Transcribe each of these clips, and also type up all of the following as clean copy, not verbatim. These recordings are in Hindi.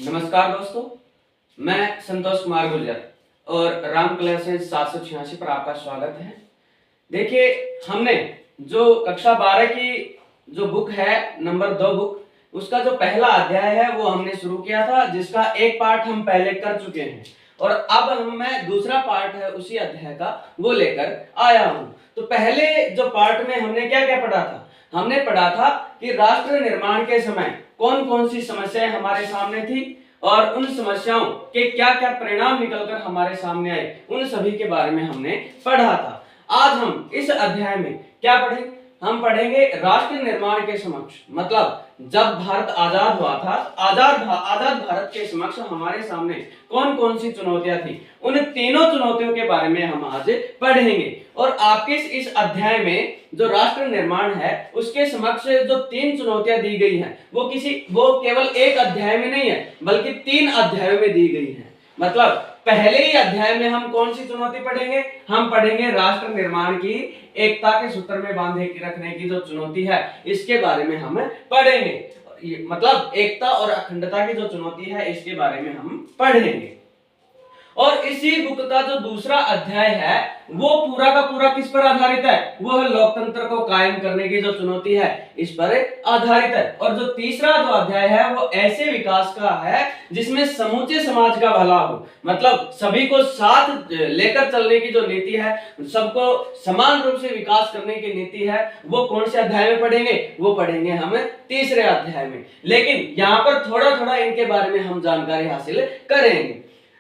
नमस्कार दोस्तों, मैं संतोष कुमार गुर्जर और राम क्लासेस 786 पर आपका स्वागत है। देखिए, हमने जो कक्षा 12 की जो बुक है नंबर 2 बुक, उसका जो पहला अध्याय है वो हमने शुरू किया था, जिसका एक पार्ट हम पहले कर चुके हैं और अब मैं दूसरा पार्ट है उसी अध्याय का वो लेकर आया हूं। तो पहले जो पार्ट में हमने क्या क्या पढ़ा था? हमने पढ़ा था कि राष्ट्र निर्माण के समय कौन कौन सी समस्याएं हमारे सामने थी और उन समस्याओं के क्या क्या परिणाम निकलकर हमारे सामने आए, उन सभी के बारे में हमने पढ़ा था। आज हम इस अध्याय में क्या पढ़ेंगे? हम पढ़ेंगे राष्ट्र निर्माण के समक्ष, मतलब जब भारत आजाद हुआ था, आजाद भारत के समक्ष हमारे सामने कौन कौन सी चुनौतियां थी, उन तीनों चुनौतियों के बारे में हम आज पढ़ेंगे। और आपके इस अध्याय में जो राष्ट्र निर्माण है उसके समक्ष जो 3 चुनौतियां दी गई हैं वो केवल एक अध्याय में नहीं है बल्कि 3 अध्यायों में दी गई हैं। मतलब पहले ही अध्याय में हम कौन सी चुनौती पढ़ेंगे? हम पढ़ेंगे राष्ट्र निर्माण की एकता के सूत्र में बांधे रखने की जो चुनौती है, इसके बारे में हम पढ़ेंगे। मतलब एकता और अखंडता की जो चुनौती है इसके बारे में हम पढ़ेंगे। और इसी बुक का जो दूसरा अध्याय है वो पूरा का पूरा किस पर आधारित है? वो है लोकतंत्र को कायम करने की जो चुनौती है इस पर आधारित है। और जो तीसरा जो अध्याय है वो ऐसे विकास का है जिसमें समूचे समाज का भला हो, मतलब सभी को साथ लेकर चलने की जो नीति है, सबको समान रूप से विकास करने की नीति है, वो कौन से अध्याय में पढ़ेंगे? वो पढ़ेंगे हम तीसरे अध्याय में। लेकिन यहाँ पर थोड़ा थोड़ा इनके बारे में हम जानकारी हासिल करेंगे।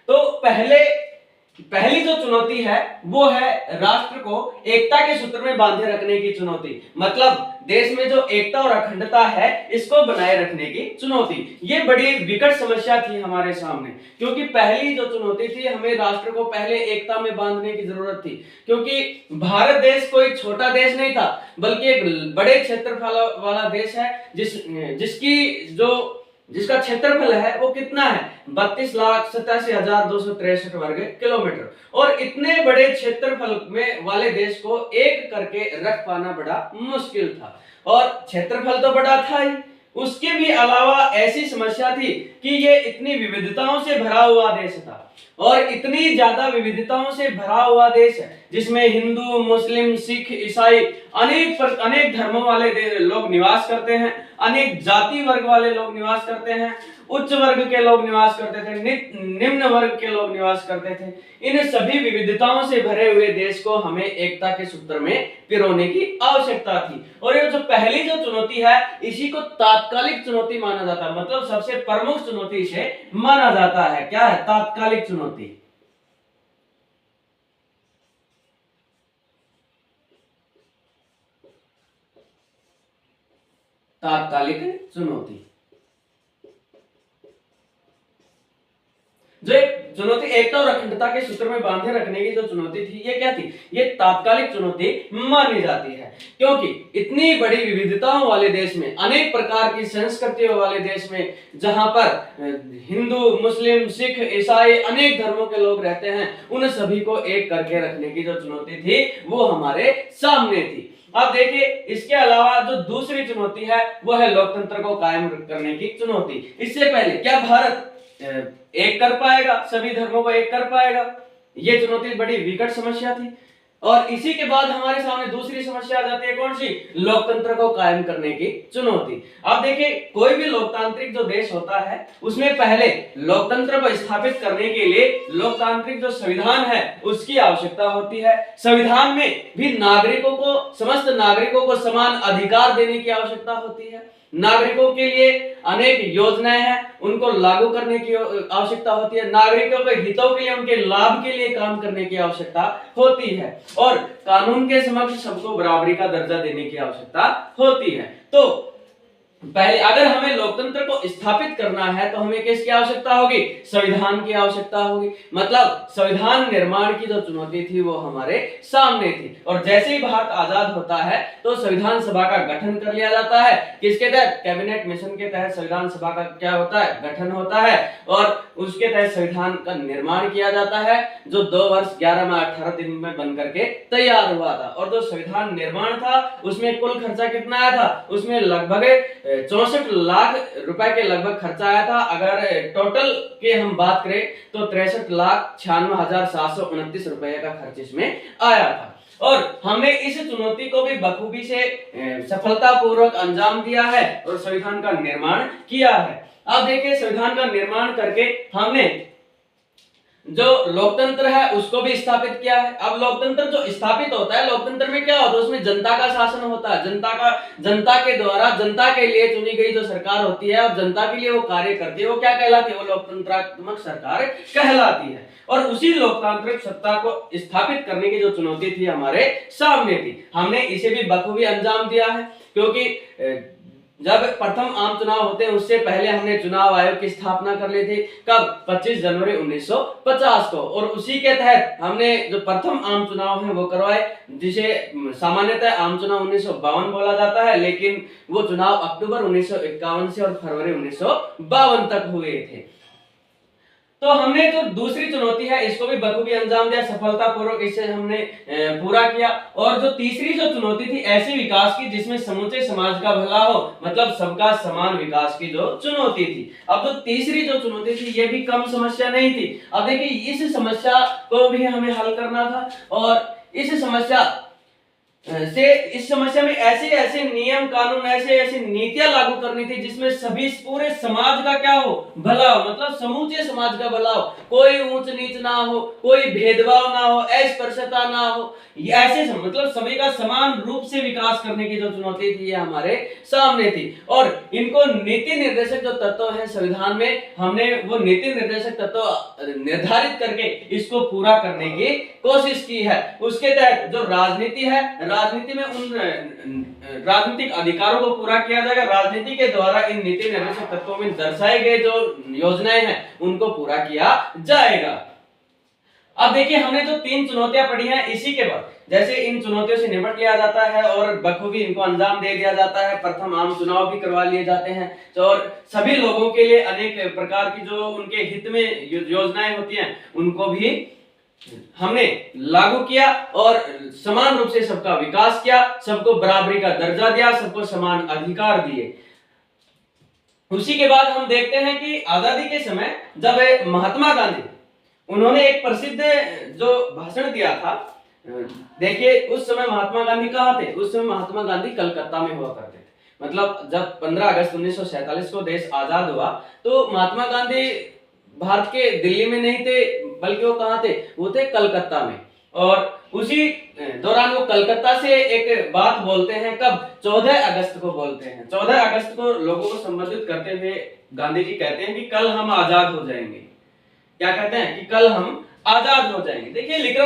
तो पहली जो चुनौती है वो है राष्ट्र को एकता के सूत्र में बांधे रखने की चुनौती, मतलब देश में जो एकता और अखंडता है इसको बनाए रखने की चुनौती। ये बड़ी विकट समस्या थी हमारे सामने, क्योंकि पहली जो चुनौती थी, हमें राष्ट्र को पहले एकता में बांधने की जरूरत थी, क्योंकि भारत देश कोई छोटा देश नहीं था बल्कि एक बड़े क्षेत्रफल वाला देश है जिसका क्षेत्रफल है वो कितना है? 32,87,263 वर्ग किलोमीटर। और इतने बड़े क्षेत्रफल में वाले देश को एक करके रख पाना बड़ा मुश्किल था। और क्षेत्रफल तो बड़ा था ही, उसके भी अलावा ऐसी समस्या थी कि ये इतनी विविधताओं से भरा हुआ देश था। और इतनी ज्यादा विविधताओं से भरा हुआ देश है जिसमें हिंदू, मुस्लिम, सिख, ईसाई अनेक धर्मों वाले लोग निवास करते हैं, अनेक जाति वर्ग वाले लोग निवास करते हैं, उच्च वर्ग के लोग निवास करते थे, निम्न वर्ग के लोग निवास करते थे। इन सभी विविधताओं से भरे हुए देश को हमें एकता के सूत्र में पिरोने की आवश्यकता थी। और ये जो पहली जो चुनौती है इसी को तात्कालिक चुनौती माना जाता है, मतलब सबसे प्रमुख चुनौती इसे माना जाता है। क्या है? तात्कालिक चुनौती। तात्कालिक चुनौती जो एक चुनौती एकता और अखंडता के सूत्र में बांधे रखने की जो चुनौती थी, ये क्या थी? ये तात्कालिक चुनौती मानी जाती है, क्योंकि इतनी बड़ी विविधताओं वाले देश में, अनेक प्रकार की संस्कृतियों वाले देश में, जहां पर हिंदू, मुस्लिम, सिख, ईसाई अनेक धर्मों के लोग रहते हैं, उन सभी को एक करके रखने की जो चुनौती थी वो हमारे सामने थी। अब देखिए, इसके अलावा जो दूसरी चुनौती है वो है लोकतंत्र को कायम करने की चुनौती। इससे पहले क्या भारत एक कर पाएगा, सभी धर्मों को एक कर पाएगा? ये चुनौती बड़ी विकट समस्या थी। और इसी के बाद हमारे सामने दूसरी समस्या आ जाती है, कौन सी? लोकतंत्र को कायम करने की चुनौती। अब देखिए, कोई भी लोकतांत्रिक जो देश होता है उसमें पहले लोकतंत्र को स्थापित करने के लिए लोकतांत्रिक जो संविधान है उसकी आवश्यकता होती है। संविधान में भी समस्त नागरिकों को समान अधिकार देने की आवश्यकता होती है। नागरिकों के लिए अनेक योजनाएं हैं, उनको लागू करने की आवश्यकता होती है। नागरिकों के हितों के लिए, उनके लाभ के लिए काम करने की आवश्यकता होती है। और कानून के समक्ष सबको बराबरी का दर्जा देने की आवश्यकता होती है। तो पहले अगर हमें लोकतंत्र को स्थापित करना है तो हमें किसकी आवश्यकता होगी? संविधान की आवश्यकता होगी। मतलब संविधान निर्माण की जो चुनौती थी वो हमारे सामने थी। और जैसे ही भारत आजाद होता है तो संविधान सभा का गठन कर लिया जाता है। किसके तहत? कैबिनेट मिशन के तहत संविधान सभा का क्या होता है? गठन होता है। और उसके तहत संविधान का निर्माण किया जाता है, जो 2 वर्ष 11 माह 18 दिन में बन करके तैयार हुआ था। और जो संविधान निर्माण था उसमें कुल खर्चा कितना आया था? उसमें लगभग 64 लाख रुपए के लगभग खर्चा आया था। अगर टोटल के हम बात करें तो 63,96,729 रुपए का खर्च इसमें आया था। और हमने इस चुनौती को भी बखूबी से सफलतापूर्वक अंजाम दिया है और संविधान का निर्माण किया है। अब देखिए, संविधान का निर्माण करके हमने जो लोकतंत्र है उसको भी स्थापित किया है। अब लोकतंत्र जो स्थापित होता है, लोकतंत्र में क्या होता है, उसमें जनता का शासन होता है। जनता के द्वारा जनता के लिए चुनी गई जो सरकार होती है और जनता के लिए वो कार्य करती है, वो क्या कहलाती है, वो लोकतंत्रात्मक सरकार कहलाती है। और उसी लोकतांत्रिक सत्ता को स्थापित करने की जो चुनौती थी हमारे सामने थी, हमने इसे भी बखूबी अंजाम दिया है। क्योंकि जब प्रथम आम चुनाव होते हैं उससे पहले हमने चुनाव आयोग की स्थापना कर ली थी। कब? 25 जनवरी 1950 को। और उसी के तहत हमने जो प्रथम आम चुनाव है वो करवाए, जिसे सामान्यतः आम चुनाव 1952 बोला जाता है, लेकिन वो चुनाव अक्टूबर 1951 से और फरवरी 1952 तक हुए थे। तो हमने जो दूसरी चुनौती है इसको भी बखूबी अंजाम दिया, सफलतापूर्वक इसे हमने पूरा किया। और जो तीसरी जो चुनौती थी ऐसे विकास की जिसमें समूचे समाज का भला हो, मतलब सबका समान विकास की जो चुनौती थी। अब जो तीसरी जो चुनौती थी ये भी कम समस्या नहीं थी। अब देखिए, इस समस्या को भी हमें हल करना था और इस समस्या में ऐसे नियम कानून, ऐसे नीतियां लागू करनी थी जिसमें सभी पूरे समाज का क्या हो, भला हो, मतलब समूचे समाज का भला हो, कोई ऊंच नीच ना हो, कोई भेदभाव ना हो, अस्पृश्यता ना हो, ऐसे मतलब सभी का समान रूप से विकास करने की जो चुनौती थी ये हमारे सामने थी। और इनको नीति निर्देशक जो तत्व है संविधान में, हमने वो नीति निर्देशक तत्व निर्धारित करके इसको पूरा करने की कोशिश की है। उसके तहत जो राजनीति है, राजनीति में उन राजनीतिक अधिकारों को पूरा किया जाएगा। राजनीति के द्वारा इन नीति निर्देशक तत्वों में दर्शाए गए जो योजनाएं हैं उनको पूरा किया जाएगा। अब देखिए, हमने जो 3 चुनौतियां पढ़ी हैं, इसी के बाद जैसे इन चुनौतियों से निपट लिया जाता है और बखूबी इनको अंजाम दे दिया जाता है, प्रथम आम चुनाव भी करवा लिए जाते हैं, तो और सभी लोगों के लिए अनेक प्रकार की जो उनके हित में योजनाएं होती हैं उनको भी हमने लागू किया और समान रूप से सबका विकास किया, सबको बराबरी का दर्जा दिया, सबको समान अधिकार दिए। उसी के बाद हम देखते हैं कि आजादी के समय जब महात्मा गांधी, उन्होंने एक प्रसिद्ध जो भाषण दिया था, देखिए उस समय महात्मा गांधी कहाँ थे, उस समय महात्मा गांधी कलकत्ता में हुआ करते थे। मतलब जब 15 अगस्त 1947 को देश आजाद हुआ तो महात्मा गांधी भारत के दिल्ली में नहीं थे, बल्कि वो कहाँ थे, वो थे कलकत्ता में। और उसी दौरान वो कलकत्ता से एक बात बोलते हैं, कब, 14 अगस्त को बोलते हैं। 14 अगस्त को लोगों को संबोधित करते हुए गांधी जी कहते हैं कि कल हम आजाद हो जाएंगे। क्या कहते हैं कि कल हम आजाद हो जाएंगे। देखिए लिख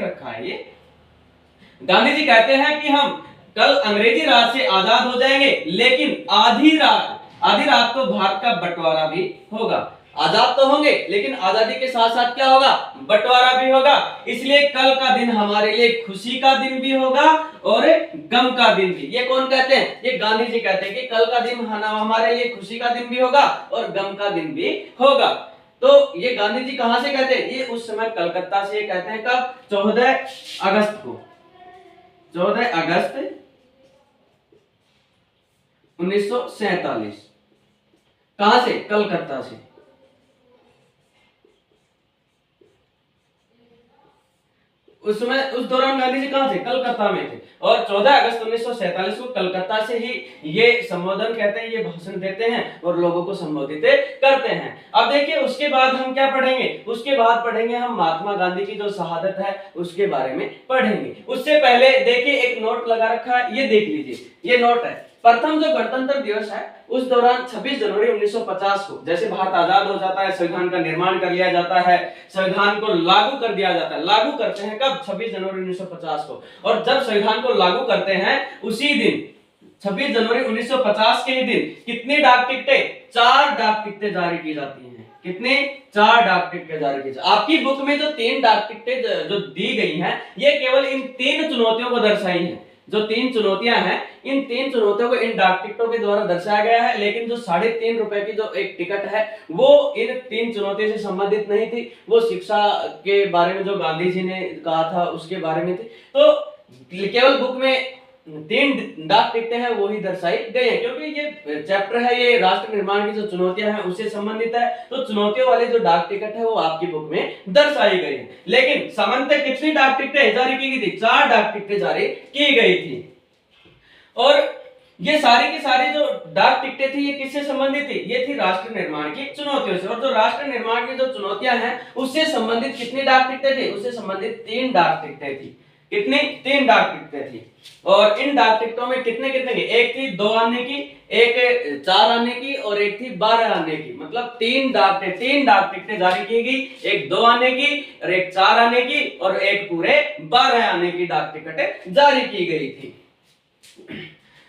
रखा है ये, गांधी जी कहते हैं कि हम कल अंग्रेजी राज से आजाद हो जाएंगे, लेकिन आधी रात को भारत का बंटवारा भी होगा। आजाद तो होंगे लेकिन आजादी के साथ साथ क्या होगा, बंटवारा भी होगा। इसलिए कल का दिन हमारे लिए खुशी का दिन भी होगा और गम का दिन भी। ये कौन कहते हैं, ये गांधी जी कहते हैं कि कल का दिन हमारे लिए खुशी का दिन भी होगा और गम का दिन भी होगा। तो ये गांधी जी कहां से कहते हैं, ये उस समय कलकत्ता से कहते हैं। कब, 14 अगस्त को, 14 अगस्त 1947। कहां से, कलकत्ता से। उस समय उस दौरान गांधी जी कहां थे, कलकत्ता में थे। और 14 अगस्त 1947 को कलकत्ता से ही ये संबोधन कहते हैं, ये भाषण देते हैं और लोगों को संबोधित करते हैं। अब देखिए उसके बाद हम क्या पढ़ेंगे, उसके बाद पढ़ेंगे हम महात्मा गांधी की जो शहादत है उसके बारे में पढ़ेंगे। उससे पहले देखिए एक नोट लगा रखा है, ये देख लीजिए, ये नोट है। प्रथम जो गणतंत्र दिवस है उस दौरान 26 जनवरी 1950 को, जैसे भारत आजाद हो जाता है, संविधान का निर्माण कर लिया जाता है, संविधान को लागू कर दिया जाता है। लागू करते हैं कब, 26 जनवरी 1950 को। और जब संविधान को लागू करते हैं उसी दिन 26 जनवरी 1950 के ही दिन कितनी डाक टिकटें, 4 डाक टिकटें जारी की जाती हैं। कितने, 4 डाक टिकटें जारी की जाती हैं। आपकी बुक में जो 3 डाक टिकटें जो दी गई हैं ये केवल इन 3 चुनौतियों को दर्शाई हैं। जो 3 चुनौतियां हैं, इन 3 चुनौतियों को इन डाक टिकटों के द्वारा दर्शाया गया है। लेकिन जो 3.5 रुपए की जो एक टिकट है वो इन 3 चुनौतियों से संबंधित नहीं थी, वो शिक्षा के बारे में जो गांधी जी ने कहा था उसके बारे में थी। तो केवल बुक में तीन डाक टिकटें हैं वो ही दर्शाई गई है, क्योंकि ये चैप्टर है ये राष्ट्र निर्माण की जो चुनौतियां हैं उससे संबंधित है, तो चुनौतियों वाली जो डाक टिकट है वो आपकी बुक में दर्शाई गई है। लेकिन सामान्यतः कितनी डाक टिकटें जारी की गई थी? 4 डाक टिकटें जारी की गई थी। और ये सारी की सारी जो डाक टिकटें थी ये किससे संबंधित थी? ये थी राष्ट्र निर्माण की चुनौतियों से। और जो राष्ट्र निर्माण की जो चुनौतियां हैं उससे संबंधित कितनी डाक टिकटें थी? उससे संबंधित 3 डाक टिकटें थी। कितनी? 3 डाक टिकटें थी। और इन डाक टिकटों में कितने कितने की? एक थी 2 आने की, एक 4 आने की और एक थी 12 आने की। मतलब 3 डाक टिकटें जारी की गई, एक 2 आने की और एक 4 आने की और एक पूरे 12 आने की डाक टिकटें जारी की गई थी।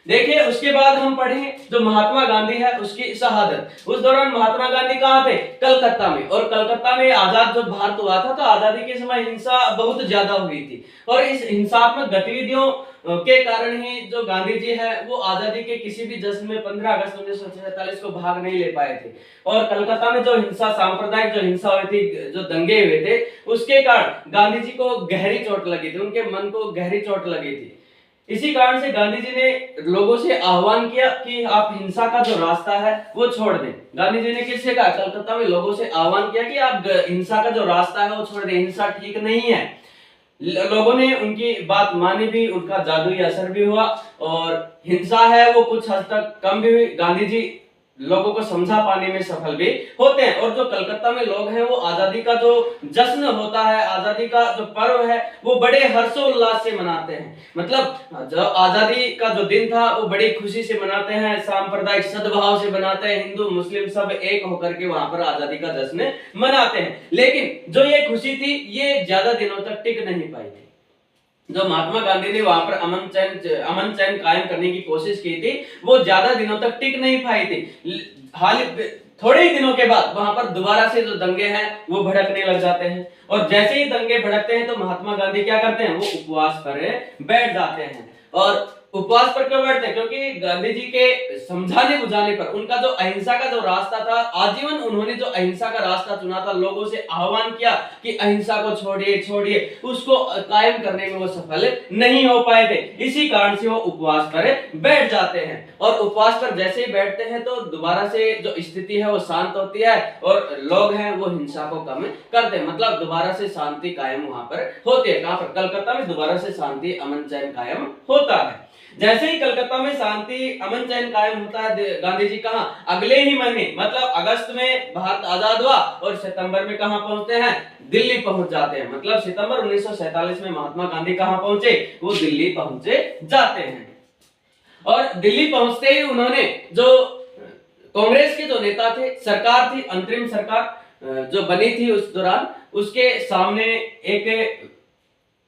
देखिए उसके बाद हम पढ़ें जो महात्मा गांधी है उसकी शहादत। उस दौरान महात्मा गांधी कहाँ थे? कलकत्ता में। और कलकत्ता में आजाद जब भारत हुआ था तो आजादी के समय हिंसा बहुत ज्यादा हुई थी, और इस हिंसात्मक गतिविधियों के कारण ही जो गांधी जी है वो आजादी के किसी भी जश्न में 15 अगस्त 1947 को भाग नहीं ले पाए थे। और कलकत्ता में जो हिंसा, सांप्रदायिक जो हिंसा हुई थी, जो दंगे हुए थे, उसके कारण गांधी जी को गहरी चोट लगी थी, उनके मन को गहरी चोट लगी थी। इसी कारण से गांधी जी ने लोगों से आह्वान किया कि आप हिंसा का जो रास्ता है वो छोड़ दें। गांधी जी ने किससे कहा? कलकत्ता में लोगों से आह्वान किया कि आप हिंसा का जो रास्ता है वो छोड़ दें, हिंसा ठीक नहीं है। लोगों ने उनकी बात मानी भी, उनका जादुई असर भी हुआ और हिंसा है वो कुछ हद तक कम भी हुई। गांधी जी लोगों को समझा पाने में सफल भी होते हैं। और जो कलकत्ता में लोग हैं वो आजादी का जो जश्न होता है, आजादी का जो पर्व है वो बड़े हर्षोल्लास से मनाते हैं। मतलब जो आजादी का जो दिन था वो बड़ी खुशी से मनाते हैं, सांप्रदायिक सद्भाव से मनाते हैं, हिंदू मुस्लिम सब एक होकर के वहां पर आजादी का जश्न मनाते हैं। लेकिन जो ये खुशी थी ये ज्यादा दिनों तक टिक नहीं पाई थी। जो महात्मा गांधी ने वहां पर अमन चैन कायम करने की कोशिश की थी वो ज्यादा दिनों तक टिक नहीं पाई थी। हाल थोड़े ही दिनों के बाद वहां पर दोबारा से जो दंगे हैं वो भड़कने लग जाते हैं, और जैसे ही दंगे भड़कते हैं तो महात्मा गांधी क्या करते हैं? वो उपवास पर बैठ जाते हैं। और उपवास पर क्यों बैठते हैं? क्योंकि गांधी जी के समझाने बुझाने पर, उनका जो अहिंसा का जो रास्ता था, आजीवन उन्होंने जो अहिंसा का रास्ता चुना था, लोगों से आह्वान किया कि अहिंसा को छोड़िए छोड़िए, उसको कायम करने में वो सफल नहीं हो पाए थे। इसी कारण से वो उपवास पर बैठ जाते हैं। और उपवास पर जैसे ही बैठते हैं तो दोबारा से जो स्थिति है वो शांत होती है और लोग हैं वो हिंसा को कम करते हैं। मतलब दोबारा से शांति कायम वहां पर होती है। कहां पर? कलकत्ता में दोबारा से शांति अमन चैन कायम होता है। जैसे ही कलकत्ता में शांति अमन चैन कायम होता है, गांधी जी कहां? अगले ही महीने मतलब अगस्त में भारत आजाद हुआ और सितंबर में कहां पहुंचते हैं? दिल्ली पहुंच जाते हैं। मतलब सितंबर 1947 में महात्मा गांधी कहां पहुंचे? वो दिल्ली पहुंचे जाते हैं। और दिल्ली पहुंचते ही उन्होंने जो कांग्रेस के जो नेता थे, सरकार थी, अंतरिम सरकार जो बनी थी उस दौरान, उसके सामने एक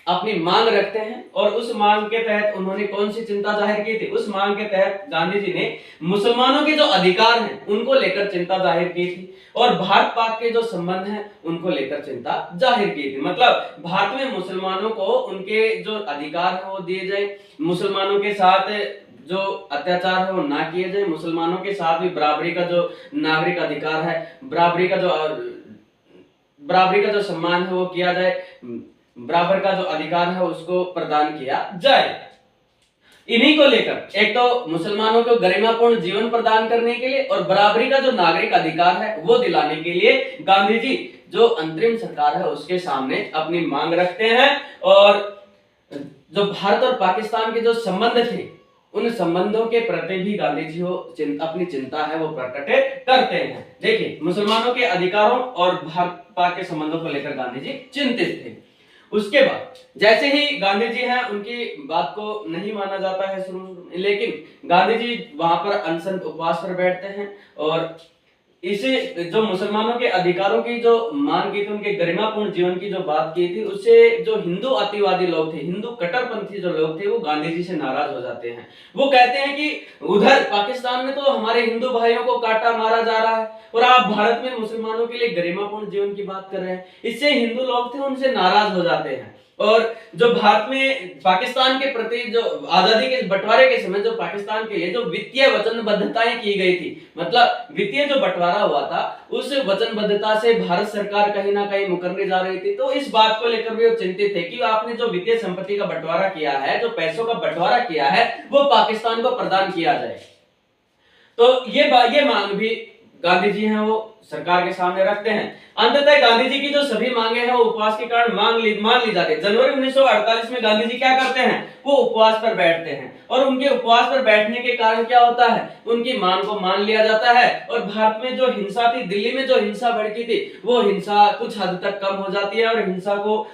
अपनी मांग रखते हैं। और उस मांग के तहत उन्होंने कौन सी चिंता जाहिर की थी? उस मांग के तहत गांधी जी ने मुसलमानों के जो अधिकार हैं उनको लेकर चिंता जाहिर की थी, और भारत पाक के जो संबंध हैं उनको लेकर चिंता जाहिर की थी। मतलब भारत में मुसलमानों को उनके जो अधिकार है वो दिए जाए, मुसलमानों के साथ जो अत्याचार है वो ना किए जाए, मुसलमानों के साथ भी बराबरी का जो नागरिक अधिकार है, बराबरी का जो सम्मान है वो किया जाए, बराबर का जो अधिकार है उसको प्रदान किया जाए। इन्हीं को लेकर एक तो मुसलमानों को गरिमापूर्ण जीवन प्रदान करने के लिए और बराबरी का जो नागरिक अधिकार है वो दिलाने के लिए गांधी जी जो अंतरिम सरकार है उसके सामने अपनी मांग रखते हैं। और जो भारत और पाकिस्तान के जो संबंध थे उन संबंधों के प्रति भी गांधी जी अपनी चिंता है वो प्रकट करते हैं। देखिए मुसलमानों के अधिकारों और भारत पाक के संबंधों को लेकर गांधी जी चिंतित थे। उसके बाद जैसे ही गांधी जी हैं उनकी बात को नहीं माना जाता है शुरू में, लेकिन गांधी जी वहां पर अनशन उपवास पर बैठते हैं और इसे जो मुसलमानों के अधिकारों की जो मांग की थी, उनके गरिमापूर्ण जीवन की जो बात की थी, उससे जो हिंदू अतिवादी लोग थे, हिंदू कट्टरपंथी जो लोग थे वो गांधी जी से नाराज हो जाते हैं। वो कहते हैं कि उधर पाकिस्तान में तो हमारे हिंदू भाइयों को काटा मारा जा रहा है और आप भारत में मुसलमानों के लिए गरिमापूर्ण जीवन की बात कर रहे हैं। इससे हिंदू लोग थे उनसे नाराज हो जाते हैं। और जो भारत में पाकिस्तान के प्रति जो आजादी के बंटवारे के समय जो पाकिस्तान के लिए जो वित्तीय वचनबद्धताएं की गई थी, मतलब वित्तीय जो बंटवारा हुआ था उस वचनबद्धता से भारत सरकार कहीं ना कहीं मुकरने जा रही थी। तो इस बात को लेकर भी वो चिंतित थे कि आपने जो वित्तीय संपत्ति का बंटवारा किया है, जो पैसों का बंटवारा किया है, वो पाकिस्तान को प्रदान किया जाए। तो ये मांग भी गांधी जी हैं वो सरकार के सामने रखते हैं। अंततः गांधी जी की जो सभी मांगे हैं वो उपवास के कारण मान ली जाती है। जनवरी 1948 में गांधी जी क्या करते हैं, वो उपवास पर बैठते हैं और उनके उपवास पर बैठने के कारण क्या होता है, उनकी मांग को मान लिया जाता है और भारत में जो हिंसा थी, दिल्ली में जो हिंसा भड़की थी, वो हिंसा कुछ हद तक कम हो जाती है और हिंसा को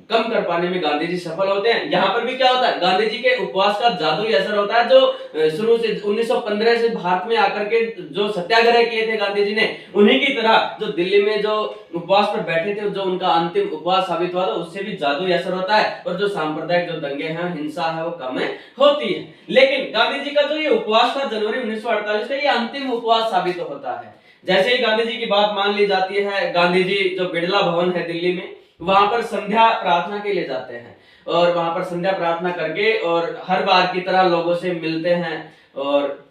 कम कर पाने में गांधी जी सफल होते हैं। यहाँ पर भी क्या होता है, गांधी जी के उपवास का जादुई असर होता है। जो शुरू से 1915 से भारत में आकर के जो सत्याग्रह किए थे गांधी जी ने, उन्हीं की तरह जो दिल्ली में जो उपवास पर बैठे थे, जो उनका अंतिम उपवास साबित हुआ था, उससे भी जादुई असर होता है और जो सांप्रदायिक जो दंगे हैं, हिंसा है, वो कम होती है। लेकिन गांधी जी का जो ये उपवास था जनवरी 1948 का, ये अंतिम उपवास साबित होता है। जैसे ही गांधी जी की बात मान ली जाती है, गांधी जी जो बिड़ला भवन है दिल्ली में, वहां पर संध्या प्रार्थना के लिए जाते हैं और वहां पर संध्या प्रार्थना करके और हर बार की तरह लोगों से मिलते हैं और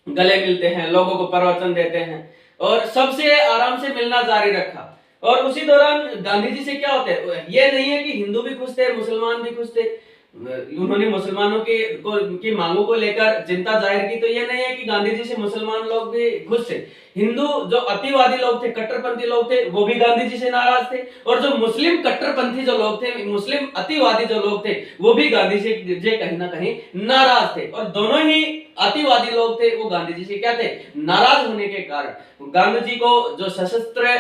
गले मिलते हैं, लोगों को प्रवचन देते हैं और सबसे आराम से मिलना जारी रखा। और उसी दौरान गांधी जी से क्या होता है, ये नहीं है कि हिंदू भी खुश थे, मुसलमान भी खुश थे। उन्होंने मुसलमानों की मांगों को लेकर चिंता जाहिर की, तो ये नहीं है कि गांधी जी से मुसलमान लोग भी खुश थे। हिंदू जो अतिवादी लोग थे, कट्टरपंथी लोग थे, वो भी गांधी जी से नाराज थे और जो मुस्लिम कट्टरपंथी जो लोग थे, मुस्लिम अतिवादी जो लोग थे, वो भी गांधी जी कहीं ना कहीं नाराज थे। और दोनों ही अतिवादी लोग थे, वो गांधी जी से क्या थे, नाराज होने के कारण गांधी जी को जो सशस्त्र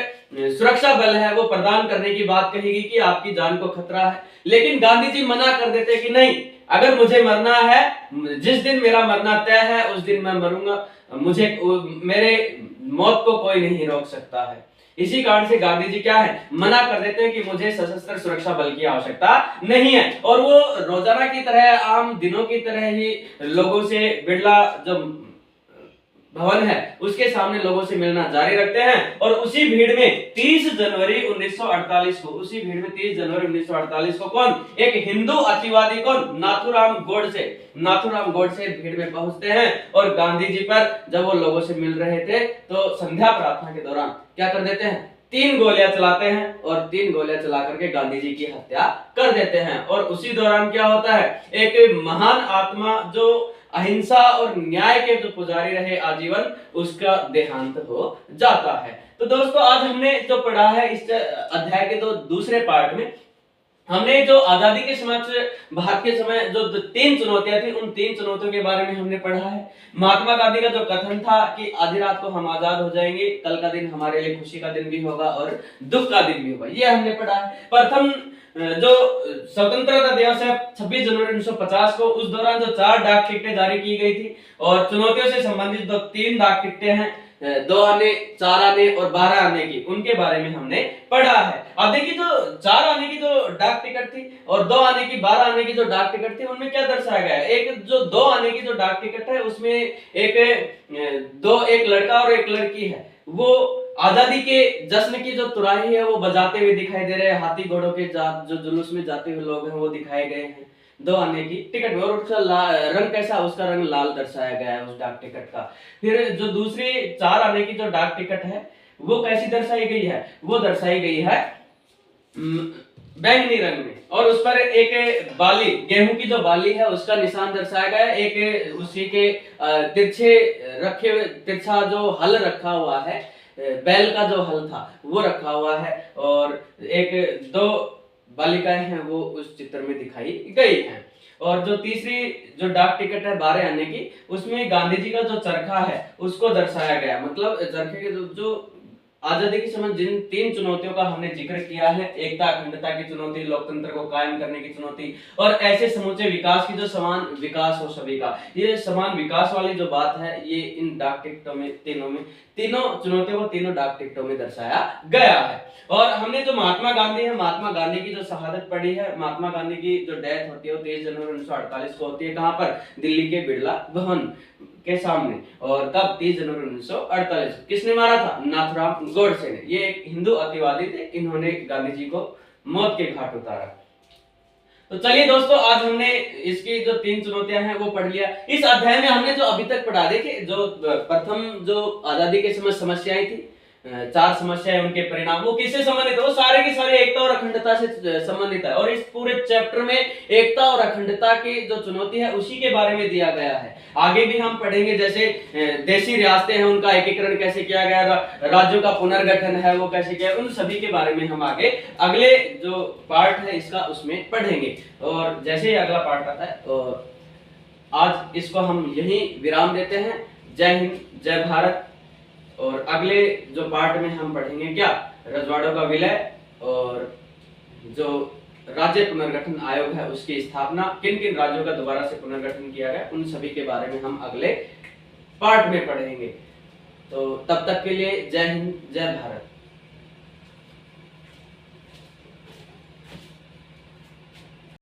सुरक्षा बल है वो प्रदान करने की बात कही कि आपकी जान को खतरा है। लेकिन गांधी जी मना कर देते कि नहीं, अगर मुझे मरना है, जिस दिन मेरा मरना तय है उस दिन मैं मरूंगा, मुझे मेरे मौत को कोई नहीं रोक सकता है। इसी कारण से गांधी जी क्या है, मना कर देते हैं कि मुझे सशस्त्र सुरक्षा बल की आवश्यकता नहीं है। और वो रोजाना की तरह, आम दिनों की तरह ही लोगों से, बिड़ला जो भवन है उसके सामने लोगों से मिलना जारी रखते हैं। और उसी भीड़ में 30 जनवरी 1948 को, उसी भीड़ में 30 जनवरी 1948 को कौन, एक हिंदू अतिवादी कौन, नाथूराम गोडसे भीड़ में पहुंचते हैं और गांधी जी पर जब वो लोगों से मिल रहे थे तो संध्या प्रार्थना के दौरान क्या कर देते हैं, 3 गोलियां चलाते हैं और 3 गोलियां चला करके गांधी जी की हत्या कर देते हैं। और उसी दौरान क्या होता है, एक महान आत्मा जो अहिंसा और न्याय के जो पुजारी रहे आजीवन, उसका देहांत हो जाता है। तो दोस्तों, आज हमने जो पढ़ा है इस अध्याय के दूसरे पार्ट में, हमने जो आजादी के समक्ष भारत के समय जो 3 चुनौतियां थी, उन 3 चुनौतियों के बारे में हमने पढ़ा है। महात्मा गांधी का जो कथन था कि आधी रात को हम आजाद हो जाएंगे, कल का दिन हमारे लिए खुशी का दिन भी होगा और दुख का दिन भी होगा, ये हमने पढ़ा है। प्रथम जो स्वतंत्रता दिवस है 26 जनवरी 1950 को, उस दौरान जो 4 डाक टिकटें जारी की गई थी और चुनौतियों से संबंधित जो 3 डाक टिकटें हैं, 2 आने, 4 आने और 12 आने की, उनके बारे में हमने पढ़ा है। अब देखिए, जो 4 आने की जो डाक टिकट थी और 2 आने की, 12 आने की जो डाक टिकट थी, उनमें क्या दर्शाया गया है, एक जो 2 आने की जो डाक टिकट है उसमें एक लड़का और एक लड़की है, वो आजादी के जश्न की जो तुराही है वो बजाते हुए दिखाई दे रहे हैं, हाथी घोड़ों के जो जुलूस में जाते हुए लोग हैं वो दिखाए गए हैं 2 आने की टिकट में। और उसका रंग कैसा, उसका रंग लाल दर्शाया गया है उस डाक टिकट का। फिर जो दूसरी 4 आने की जो डाक टिकट है वो कैसी दर्शाई गई है, वो दर्शाई गई है बैंगनी रंग में और उस पर एक बाली, गेहूं की जो बाली है उसका निशान दर्शाया गया है। एक उसी के तिरछा जो हल रखा हुआ है, बैल का जो हल था वो रखा हुआ है और 2 बालिकाएं हैं वो उस चित्र में दिखाई गई हैं। और जो तीसरी जो डाक टिकट है 12 आने की, उसमें गांधी जी का जो चरखा है उसको दर्शाया गया। मतलब चरखे के जो आजादी के समय जिन 3 चुनौतियों का हमने जिक्र किया है, एकता अखंडता की चुनौती, लोकतंत्र को कायम करने की चुनौती और ऐसे समूचे विकास की जो समान विकास हो सभी का, ये समान विकास वाली जो बात है, ये इन डाक टिकटों में तीनों चुनौतियों को तीनों डाक टिकटों में दर्शाया गया है। और हमने जो महात्मा गांधी है, महात्मा गांधी की जो शहादत पढ़ी है, महात्मा गांधी की जो डेथ होती है वो 23 जनवरी 1948 को होती है। कहां पर, दिल्ली के बिड़ला भवन के सामने। और कब, 30 जनवरी 1948। किसने मारा था, नाथूराम गोडसे ने। ये एक हिंदू अतिवादी थे, इन्होंने गांधी जी को मौत के घाट उतारा। तो चलिए दोस्तों, आज हमने इसकी जो 3 चुनौतियां हैं वो पढ़ लिया। इस अध्याय में हमने जो अभी तक पढ़ा, देखिए जो प्रथम जो आजादी के समय समस्याएं थी, 4 समस्याएं, उनके परिणाम, वो किससे संबंधित है? वो सारे के सारे एकता और अखंडता से संबंधित है। और इस पूरे चैप्टर में एकता और अखंडता की जो चुनौती है उसी के बारे में दिया गया है। आगे भी हम पढ़ेंगे, जैसे देशी रियासतें हैं उनका एकीकरण कैसे किया गया, राज्यों का पुनर्गठन है वो कैसे किया, उन सभी के बारे में हम आगे अगले जो पार्ट है इसका उसमें पढ़ेंगे। और जैसे ही अगला पार्ट आता है तो आज इसको हम यहीं विराम देते हैं। जय हिंद, जय भारत। और अगले जो पार्ट में हम पढ़ेंगे क्या, रजवाड़ों का विलय और जो राज्य पुनर्गठन आयोग है उसकी स्थापना, किन किन राज्यों का दोबारा से पुनर्गठन किया गया, उन सभी के बारे में हम अगले पार्ट में पढ़ेंगे। तो तब तक के लिए जय हिंद, जय भारत।